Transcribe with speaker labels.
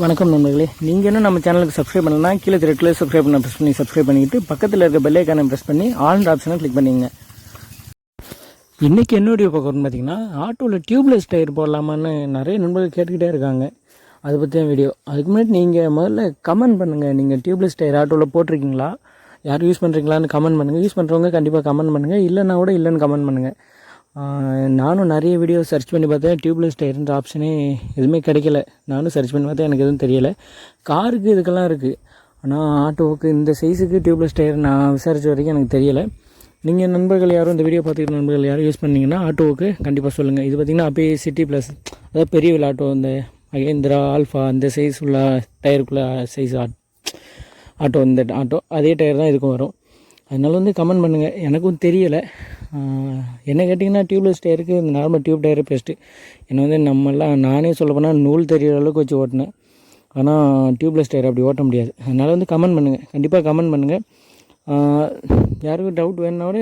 Speaker 1: வணக்கம் நண்பர்களே, நீங்கள் இன்னும் நம்ம சேனலுக்கு சப்ஸ்கிரைப் பண்ணலாம். கீழே ரெட்டில் சப்ஸ்கிரைப் பண்ண ப்ரெஸ் பண்ணி சப்ஸ்கிரைப் பண்ணிக்கிட்டு பக்கத்தில் இருக்க பெல் ஐக்கானை ப்ரெஸ் பண்ணி ஆல் ஆப்ஷனை கிளிக் பண்ணிங்க. இன்றைக்கி என்ன வீடியோ பார்க்கணும்னு பார்த்தீங்கன்னா, ஆட்டோவில் டியூப்லெஸ் டயர் போடலாமான்னு நிறைய நண்பர்கள் கேட்டுக்கிட்டே இருக்காங்க. அதை பற்றி வீடியோ. அதுக்கு முன்னாடி நீங்கள் முதல்ல கமெண்ட் பண்ணுங்கள். நீங்கள் டியூப்லெஸ் டயர் ஆட்டோவில் போட்டிருக்கீங்களா, யாரும் யூஸ் பண்ணுறீங்களான்னு கமெண்ட் பண்ணுங்கள். யூஸ் பண்ணுறவங்க கண்டிப்பாக கமெண்ட் பண்ணுங்கள், இல்லைன்னா கூட இல்லைன்னு கமெண்ட் பண்ணுங்கள். நானும் நிறைய வீடியோ சர்ச் பண்ணி பார்த்தேன். டியூப்லெஸ் டயர்ன்ற ஆப்ஷனே எதுவுமே கிடைக்கல. நானும் சர்ச் பண்ணி பார்த்தேன், எனக்கு எதுவும் தெரியலை. காருக்கு இதுக்கெல்லாம் இருக்குது, ஆனால் ஆட்டோவுக்கு இந்த சைஸுக்கு டியூப்லெஸ் டயர் நான் விசாரித்த வரைக்கும் எனக்கு தெரியலை. நீங்கள் நண்பர்கள் யாரும் இந்த வீடியோ பார்த்துக்கிற நண்பர்கள் யாரும் யூஸ் பண்ணிங்கன்னா ஆட்டோவுக்கு கண்டிப்பாக சொல்லுங்கள். இது பார்த்திங்கன்னா அப்பயே சிட்டி ப்ளஸ், அதாவது பெரிய விலை ஆட்டோ, இந்த மகேந்திரா ஆல்ஃபா அந்த சைஸ் உள்ள டயருக்குள்ளே சைஸ் ஆட்டோ, இந்த ஆட்டோ அதே டயர் தான் இதுக்கும் வரும். அதனால கமெண்ட் பண்ணுங்கள். எனக்கும் தெரியலை. என்ன கேட்டிங்கன்னா, டியூப்லெஸ் டயருக்கு இந்த நார்மல் டியூப் டயரு பெஸ்ட்டு. என்னை நானே சொல்ல போனால் நூல் தெரிகிற அளவுக்கு வச்சு ஓட்டினேன். ஆனால் டியூப்லெஸ் டயர் அப்படி ஓட்ட முடியாது. அதனால் கமெண்ட் பண்ணுங்கள், கண்டிப்பாக கமெண்ட் பண்ணுங்கள். யாருக்கும் டவுட் வேணுன்னா கூட